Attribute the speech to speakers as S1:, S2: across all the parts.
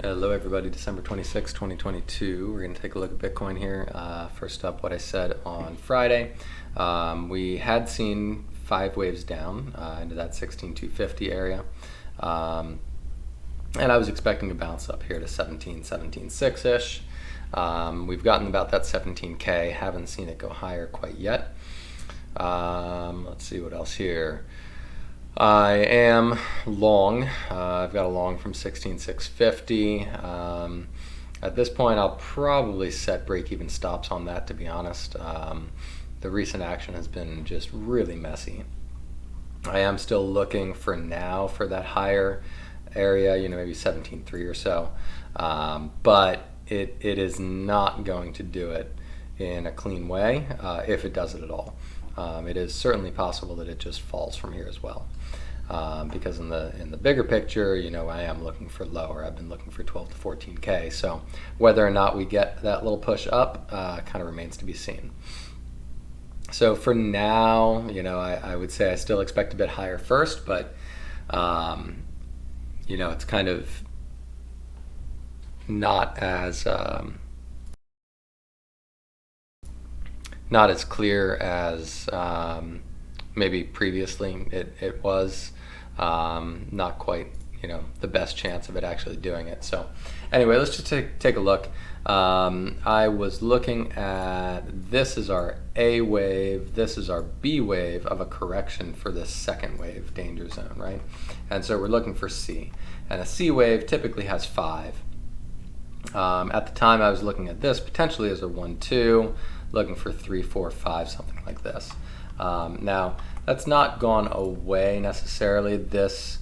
S1: Hello everybody, December 26, 2022. We're going to take a look at Bitcoin here. First up, what I said on Friday. We had seen 5 waves down into that 16,250 area. And I was expecting a bounce up here to 17.6-ish. We've gotten about that 17K, haven't seen it go higher quite yet. Let's see what else here. I am long. I've got a long from 16,650. At this point, I'll probably set break-even stops on that, to be honest. The recent action has been just really messy. I am still looking for now for that higher area, maybe 17.3 or so. But it is not going to do it in a clean way, if it does it at all. It is certainly possible that it just falls from here as well. Because in the bigger picture, I am looking for lower. I've been looking for 12 to 14K. So whether or not we get that little push up kind of remains to be seen. So for now, I would say I still expect a bit higher first, but it's kind of not as clear as maybe previously it was. Not quite the best chance of it actually doing it. So anyway, let's just take a look. I was looking at, this is our A wave, this is our B wave of a correction for this second wave danger zone, right? And so we're looking for C, and a C wave typically has 5. At the time I was looking at this potentially as a 1-2, looking for 3, 4, 5, something like this. Now that's not gone away necessarily. This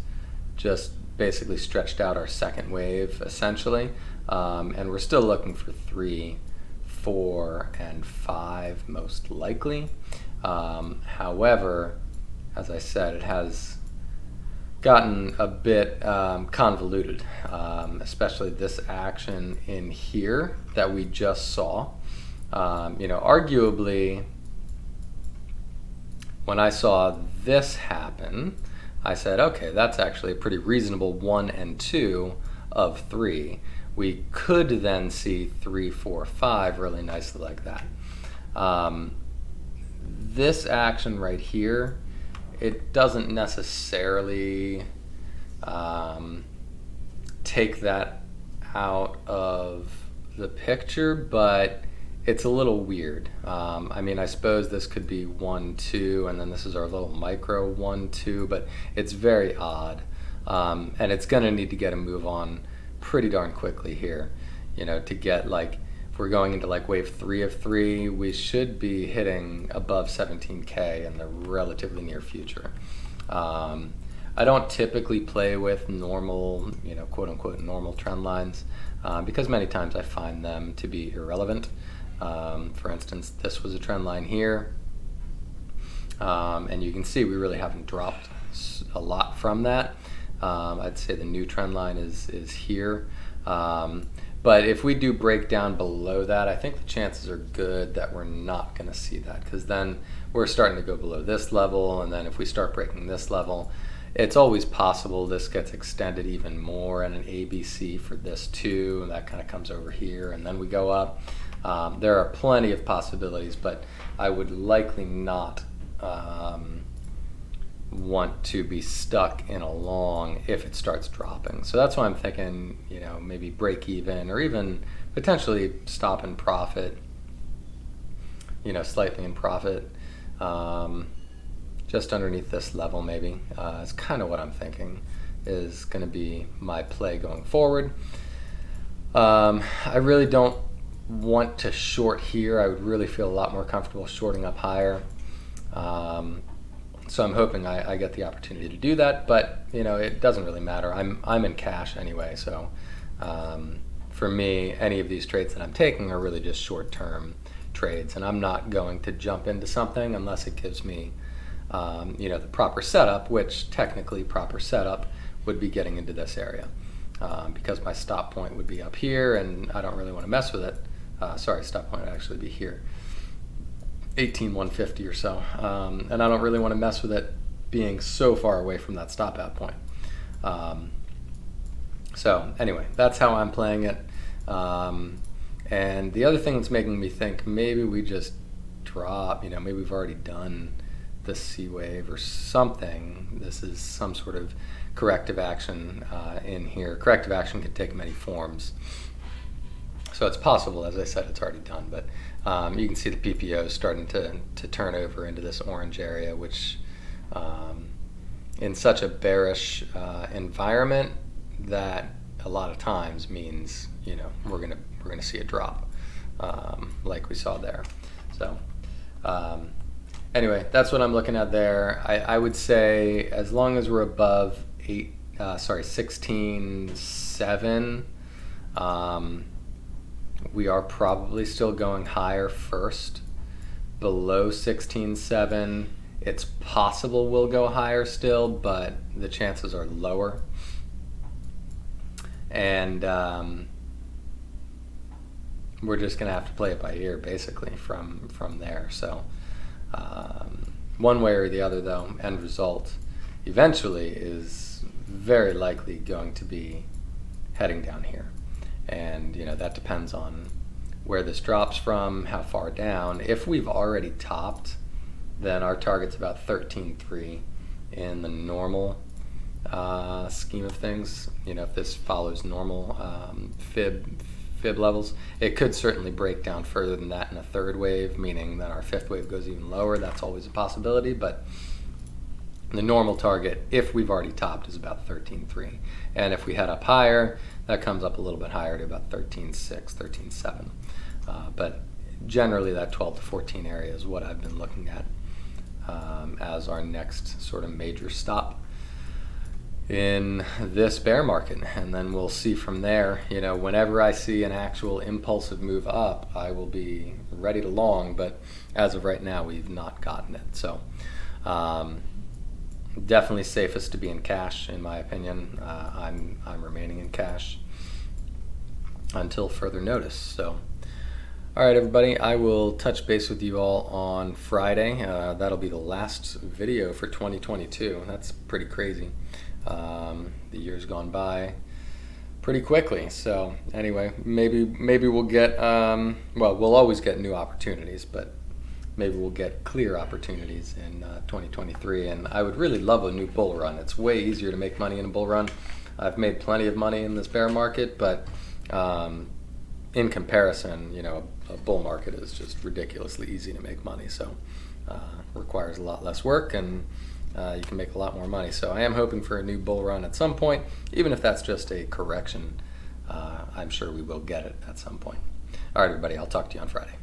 S1: just basically stretched out our second wave essentially, and we're still looking for 3, 4, and 5 most likely. However, as I said, it has gotten a bit convoluted, especially this action in here that we just saw. Arguably, when I saw this happen, I said, okay, that's actually a pretty reasonable 1 and 2 of 3. We could then see 3, 4, 5 really nicely like that. This action right here, it doesn't necessarily take that out of the picture, but it's a little weird. I suppose this could be 1, 2, and then this is our little micro 1, 2, but it's very odd. And it's gonna need to get a move on pretty darn quickly here, to get if we're going into wave 3 of 3, we should be hitting above 17K in the relatively near future. I don't typically play with normal, quote unquote normal trend lines, because many times I find them to be irrelevant. For instance, this was a trend line here, and you can see we really haven't dropped a lot from that. I'd say the new trend line is here, but if we do break down below that, I think the chances are good that we're not going to see that, because then we're starting to go below this level, and then if we start breaking this level, it's always possible this gets extended even more, and an ABC for this too, and that kind of comes over here, and then we go up. There are plenty of possibilities, but I would likely not want to be stuck in a long if it starts dropping. So that's why I'm thinking, maybe break even, or even potentially stop and profit, slightly in profit, just underneath this level maybe. It's kind of what I'm thinking is going to be my play going forward. I really don't want to short here. I would really feel a lot more comfortable shorting up higher. So I'm hoping I get the opportunity to do that, but it doesn't really matter. I'm in cash anyway, so for me, any of these trades that I'm taking are really just short-term trades, and I'm not going to jump into something unless it gives me the proper setup, which technically proper setup would be getting into this area, because my stop point would be up here, and I don't really want to mess with it. Sorry, stop point would actually be here, 18,150 or so, and I don't really want to mess with it being so far away from that stop out point. So anyway, that's how I'm playing it. And the other thing that's making me think maybe we just drop, maybe we've already done the C wave or something. This is some sort of corrective action in here. Corrective action can take many forms. So it's possible, as I said, it's already done, but you can see the PPO starting to turn over into this orange area, which in such a bearish environment, that a lot of times means we're gonna see a drop like we saw there. So anyway, that's what I'm looking at there. I would say as long as we're above 16.7, we are probably still going higher first. Below 16.7, it's possible we'll go higher still, but the chances are lower. And we're just going to have to play it by ear, basically, from there. So one way or the other, though, end result eventually is very likely going to be heading down here. And that depends on where this drops from, how far down. If we've already topped, then our target's about 13.3 in the normal scheme of things. If this follows normal fib levels, it could certainly break down further than that in a third wave, meaning that our fifth wave goes even lower. That's always a possibility, but the normal target, if we've already topped, is about 13.3. And if we head up higher, that comes up a little bit higher to about 13.6, 13.7. But generally that 12 to 14 area is what I've been looking at as our next sort of major stop in this bear market. And then we'll see from there. Whenever I see an actual impulsive move up, I will be ready to long, but as of right now, we've not gotten it. So definitely safest to be in cash, in my opinion. I'm remaining in cash until further notice. So all right, everybody, I will touch base with you all on Friday. That'll be the last video for 2022. That's pretty crazy. The year's gone by pretty quickly. So anyway, maybe we'll get, well, we'll always get new opportunities, but maybe we'll get clear opportunities in 2023. And I would really love a new bull run. It's way easier to make money in a bull run. I've made plenty of money in this bear market, but in comparison, a bull market is just ridiculously easy to make money. So requires a lot less work, and you can make a lot more money. So I am hoping for a new bull run at some point, even if that's just a correction. I'm sure we will get it at some point. All right, everybody, I'll talk to you on Friday.